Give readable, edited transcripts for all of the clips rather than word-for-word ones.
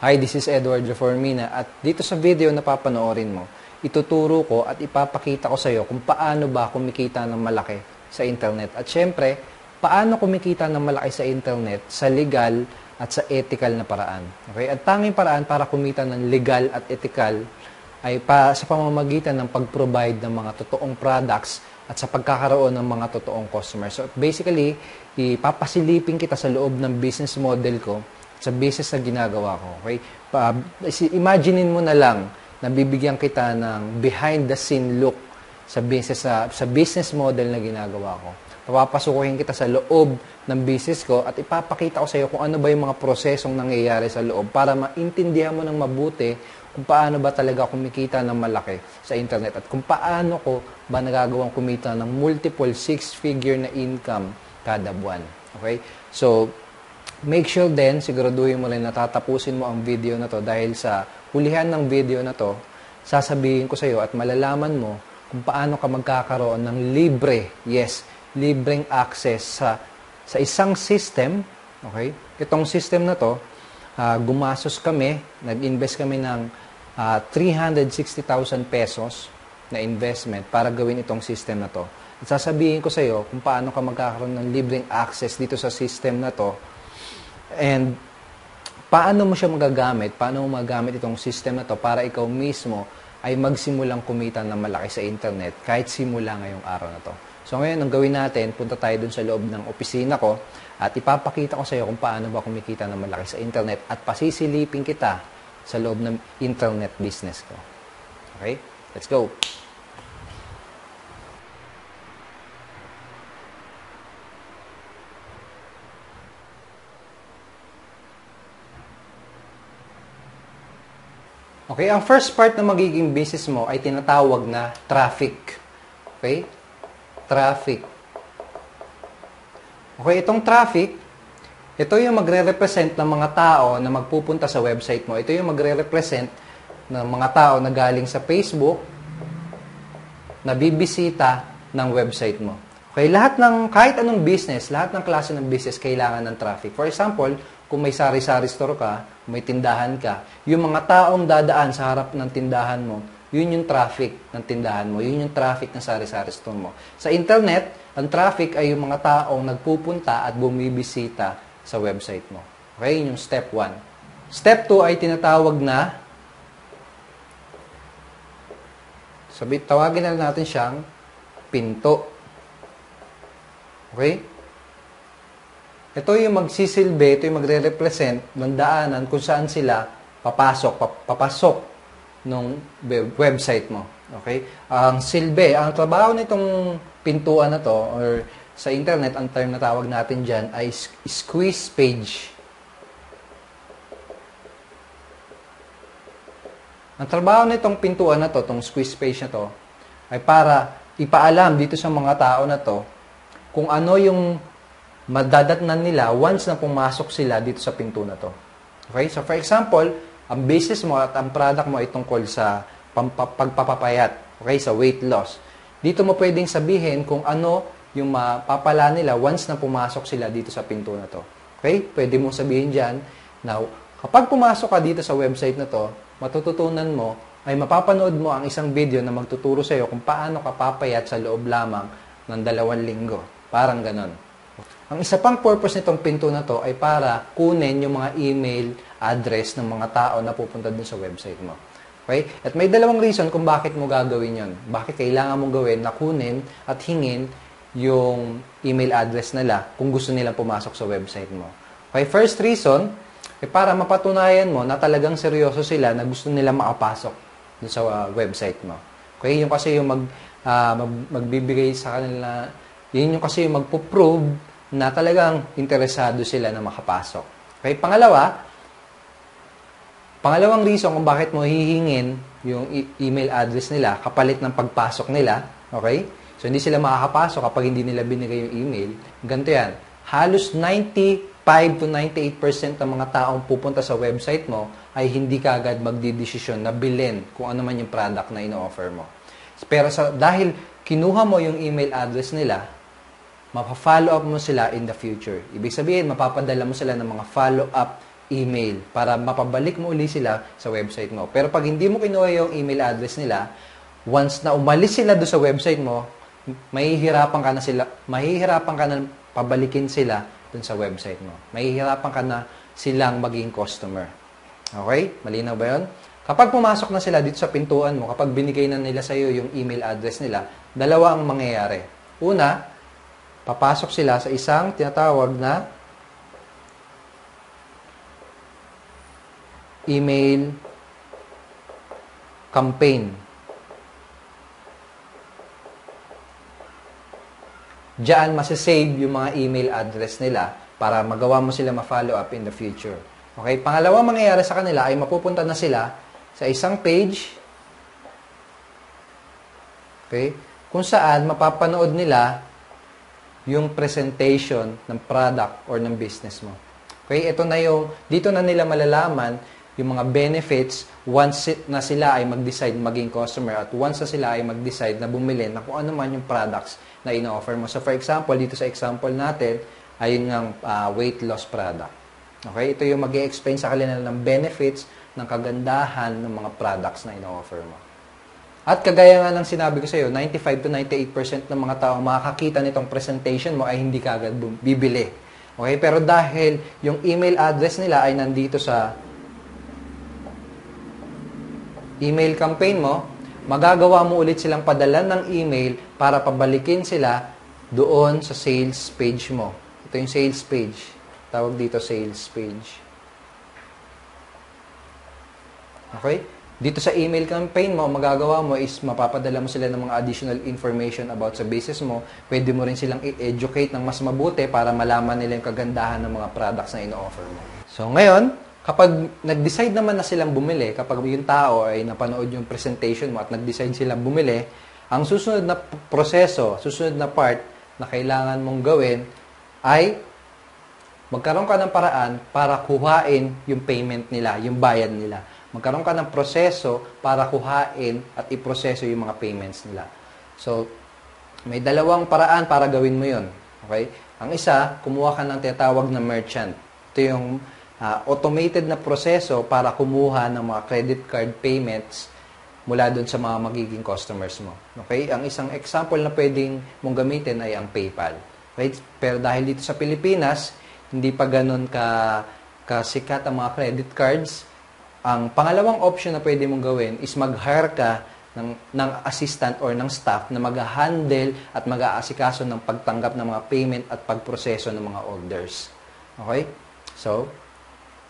Hi, this is Edward Reformina at dito sa video na papanoorin mo, ituturo ko at ipapakita ko sa iyo kung paano ba kumikita ng malaki sa internet. At syempre, paano kumikita ng malaki sa internet sa legal at sa ethical na paraan. Okay? At tanging paraan para kumita ng legal at ethical ay sa pamamagitan ng pag-provide ng mga totoong products at sa pagkakaroon ng mga totoong customers. So basically, ipapasilipin kita sa loob ng business model ko sa business na ginagawa ko. Okay? Imaginein mo na lang na bibigyan kita ng behind the scene look sa business model na ginagawa ko. Papapasukuhin kita sa loob ng business ko at ipapakita ko sa iyo kung ano ba yung mga prosesong nangyayari sa loob para maintindihan mo ng mabuti kung paano ba talaga kumikita ng malaki sa internet at kung paano ko ba nagagawang kumita ng multiple six-figure na income kada buwan. Okay? So, make sure din, siguraduhin mo rin na tatapusin mo ang video na to dahil sa hulihan ng video na to, sasabihin ko sa iyo at malalaman mo kung paano ka magkakaroon ng libreng access sa isang system. Okay? Itong system na to, gumasos kami, nag-invest kami ng 360,000 pesos na investment para gawin itong system na to. At sasabihin ko sa iyo kung paano ka magkakaroon ng libreng access dito sa system na to and paano mo siya magagamit, paano mo magamit itong system na to para ikaw mismo ay magsimulang kumita ng malaki sa internet kahit simula ngayong araw na to. So ngayon, ang gawin natin, punta tayo dun sa loob ng opisina ko at ipapakita ko sa iyo kung paano ba kumikita ng malaki sa internet at pasisilipin kita sa loob ng internet business ko. Okay? Let's go! Okay, ang first part na magiging business mo ay tinatawag na traffic. Okay? Traffic. Okay, itong traffic, ito yung magre-represent ng mga tao na magpupunta sa website mo. Ito yung magre-represent ng mga tao na galing sa Facebook na bibisita ng website mo. Okay, kahit anong business, lahat ng klase ng business kailangan ng traffic. For example, kung may sari-sari store ka, may tindahan ka, yung mga taong dadaan sa harap ng tindahan mo, yun yung traffic ng tindahan mo, yun yung traffic ng sari-sari store mo. Sa internet, ang traffic ay yung mga taong nagpupunta at bumibisita sa website mo. Okay, yun yung step 1. Step 2 ay tinatawag na, tawagin na natin siyang pinto. Okay? Ito yung magsisilbi, ito yung magre-represent ng daanan kung saan sila papasok ng website mo. Okay? Ang trabaho nitong pintuan na to, or sa internet, ang term na tawag natin dyan ay squeeze page. Ang trabaho nitong pintuan na to, itong squeeze page na to, ay para ipaalam dito sa mga tao na to kung ano yung madadatnan nila once na pumasok sila dito sa pinto na to. Okay? So for example, ang business mo at ang product mo ay tungkol sa pagpapapayat. Okay? Sa weight loss. Dito mo pwedeng sabihin kung ano yung mapapala nila once na pumasok sila dito sa pinto na to. Okay? Pwede mong sabihin dyan na kapag pumasok ka dito sa website na to, matututunan mo ay mapapanood mo ang isang video na magtuturo sa iyo kung paano ka papayat sa loob lamang ng 2 linggo. Parang ganon. Ang isa pang purpose nitong pinto na to ay para kunin yung mga email address ng mga tao na pupunta dun sa website mo. Okay? At may 2 reason kung bakit mo gagawin yon. Bakit kailangan mong gawin na kunin at hingin yung email address nila kung gusto nilang pumasok sa website mo. Okay? First reason, ay para mapatunayan mo na talagang seryoso sila na gusto nila makapasok dun sa website mo. Okay? Yung kasi yung magbibigay sa kanila, yun yung kasi yung magpo-prove na talagang interesado sila na makapasok. Okay? Pangalawang reason kung bakit mo hihingin yung email address nila kapalit ng pagpasok nila. Okay? So, hindi sila makakapasok kapag hindi nila binigay yung email. Ganito yan. Halos 95 to 98% ng mga taong pupunta sa website mo ay hindi kaagad magdidesisyon na bilhin kung ano man yung product na ino-offer mo. Pero dahil kinuha mo yung email address nila, mapa-follow up mo sila in the future. Ibig sabihin, mapapadala mo sila ng mga follow-up email para mapabalik mo uli sila sa website mo. Pero pag hindi mo kinuha yung email address nila, once na umalis sila do sa website mo, mahihirapan ka na pabalikin sila dun sa website mo. Mahihirapan ka na silang maging customer. Okay? Malinaw ba yun? Kapag pumasok na sila dito sa pintuan mo, kapag binigay na nila sa iyo yung email address nila, dalawa ang mangyayari. Una, papasok sila sa isang tinatawag na email campaign. Diyan masasave yung mga email address nila para magawa mo sila ma-follow up in the future. Okay? Pangalawa mangyayari sa kanila ay mapupunta na sila sa isang page, okay, kung saan mapapanood nila yung presentation ng product or ng business mo. Okay? Dito na nila malalaman yung mga benefits once na sila ay mag-decide maging customer at once na sila ay mag-decide na bumili na kung ano man yung products na ino-offer mo. So for example, dito sa example natin, ayun ng weight loss product. Okay? Ito yung mag-i-explain sa kanila ng benefits ng kagandahan ng mga products na ino-offer mo. At kagaya nga ng sinabi ko sa iyo, 95 to 98% ng mga tao makakakita nitong presentation mo ay hindi kagad bibili. Okay? Pero dahil yung email address nila ay nandito sa email campaign mo, magagawa mo ulit silang padala ng email para pabalikin sila doon sa sales page mo. Ito yung sales page. Tawag dito sales page. Okay? Dito sa email campaign mo, magagawa mo is mapapadala mo sila ng mga additional information about sa business mo. Pwede mo rin silang i-educate ng mas mabuti para malaman nila yung kagandahan ng mga products na ino-offer mo. So ngayon, kapag nag-decide naman na silang bumili, kapag yung tao ay napanood yung presentation mo at nag-decide silang bumili, ang susunod na proseso, susunod na part na kailangan mong gawin ay magkaroon ka ng paraan para kuhain yung payment nila, yung bayad nila. Magkaroon ka ng proseso para kuhain at iproseso yung mga payments nila. So, may dalawang paraan para gawin mo yun. Okay? Ang isa, kumuha ka ng tinatawag na merchant. Ito yung automated na proseso para kumuha ng mga credit card payments mula doon sa mga magiging customers mo. Okay? Ang isang example na pwedeng mong gamitin ay ang PayPal. Right? Pero dahil dito sa Pilipinas, hindi pa ganun kasikat ang mga credit cards, ang pangalawang option na pwede mong gawin is mag-hire ka ng assistant or ng staff na mag-handle at mag-aasikaso ng pagtanggap ng mga payment at pagproseso ng mga orders. Okay? So,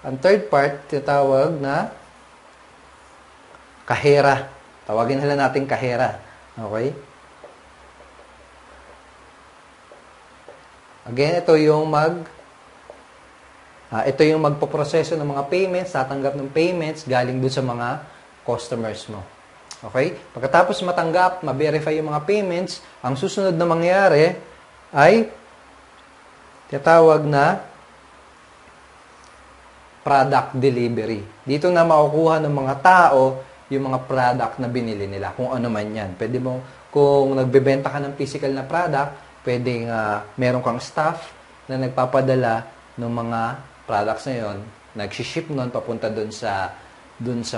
ang third part, tinatawag na kahera. Tawagin nila natin kahera. Okay? Again, ito yung magpoproseso ng mga payments, tatanggap ng payments galing dun sa mga customers mo. Okay? Pagkatapos matanggap, ma-verify yung mga payments, ang susunod na mangyayari ay tinatawag na product delivery. Dito na makukuha ng mga tao yung mga product na binili nila, kung ano man yan. Pwede mo, kung nagbebenta ka ng physical na product, pwedeng meron kang staff na nagpapadala ng mga products na yon, nag-ship nun papunta dun sa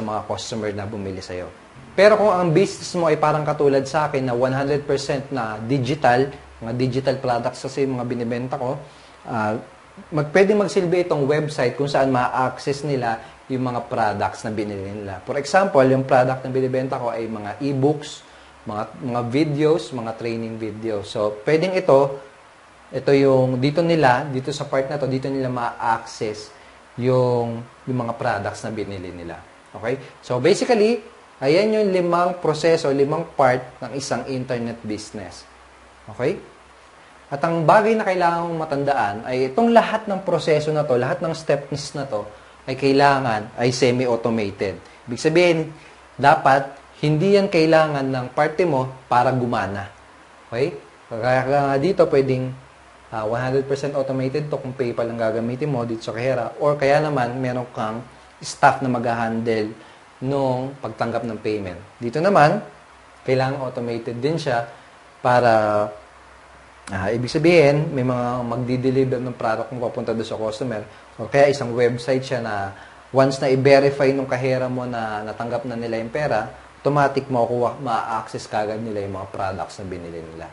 mga customer na bumili sa'yo. Pero kung ang business mo ay parang katulad sa akin na 100% na digital, mga digital products kasi mga binibenta ko, pwedeng magsilbi itong website kung saan ma-access nila yung mga products na binili nila. For example, yung product na binibenta ko ay mga e-books, mga videos, mga training videos. So, pwedeng ito yung dito sa part na to, dito nila ma-access yung mga products na binili nila. Okay? So basically, ayan yung 5 proseso, 5 part ng isang internet business. Okay? At ang bagay na kailangan mong matandaan ay itong lahat ng proseso na to, lahat ng steps na to ay kailangan ay semi-automated. Ibig sabihin, dapat hindi yan kailangan ng parte mo para gumana. Okay? Kaya dito pwedeng 100% automated to kung PayPal ang gagamitin mo dito sa kahera, or kaya naman meron kang staff na mag-handle nung pagtanggap ng payment. Dito naman, kailangan automated din siya para ibig sabihin, may mga magdi-deliver ng product kung papunta doon sa customer. O kaya isang website siya na once na i-verify nung kahera mo na natanggap na nila yung pera, automatic makukuha, ma-access kagad nila yung mga products na binili nila.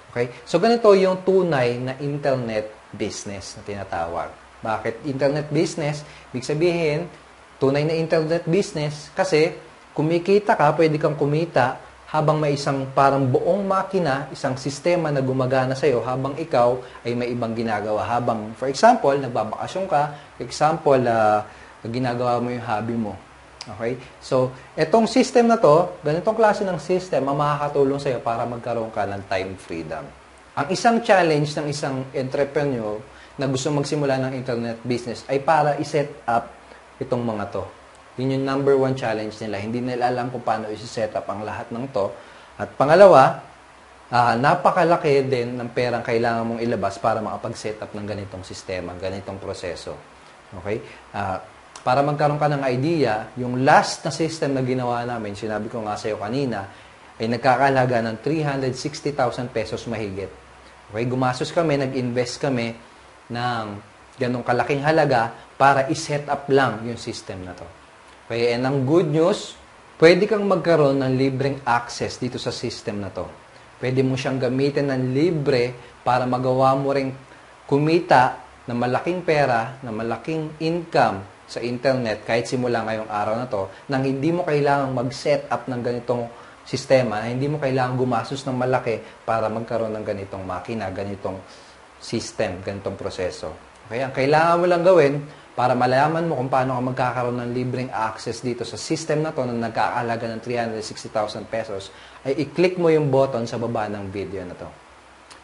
Okay? So, ganito yung tunay na internet business na tinatawag. Bakit internet business? Ibig sabihin, tunay na internet business kasi kumikita ka, pwede kang kumita habang may isang parang buong makina, isang sistema na gumagana sa'yo habang ikaw ay may ibang ginagawa. Habang, for example, nagbabakasyon ka, for example, ginagawa mo yung hobby mo. Okay? So, etong system na to, ganitong klase ng system, makakatulong sa'yo para magkaroon ka ng time freedom. Ang isang challenge ng isang entrepreneur na gusto magsimula ng internet business ay para i-set up itong mga to. Yun yung number one challenge nila. Hindi nila alam kung paano i-set up ang lahat ng to. At pangalawa, napakalaki din ng perang kailangan mong ilabas para makapag-set up ng ganitong sistema, ganitong proseso. Okay? Para magkaroon ka ng idea, yung last na system na ginawa namin, sinabi ko nga sa'yo kanina, ay nagkakalaga ng 360,000 pesos mahigit. Okay? Gumastos kami, nag-invest kami ng ganong kalaking halaga para i-set up lang yung system na to. Okay, and ang good news, pwede kang magkaroon ng libreng access dito sa system na to. Pwede mo siyang gamitin ng libre para magawa mo ring kumita ng malaking pera, ng malaking income sa internet kahit simula ngayong araw na to, nang hindi mo kailangang mag-set up ng ganitong sistema, hindi mo kailangang gumastos ng malaki para magkaroon ng ganitong makina, ganitong system, ganitong proseso. Okay, ang kailangan mo lang gawin para malaman mo kung paano ka magkakaroon ng libreng access dito sa system na to na nagkakahalaga ng 360,000 pesos, ay i-click mo yung button sa baba ng video na to.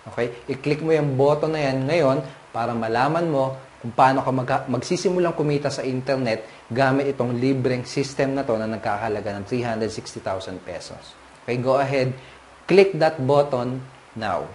Okay? I-click mo yung button na yan ngayon para malaman mo kung paano ka magsisimulang kumita sa internet gamit itong libreng system na to na nagkakahalaga ng 360,000 pesos. Okay? Go ahead, click that button now.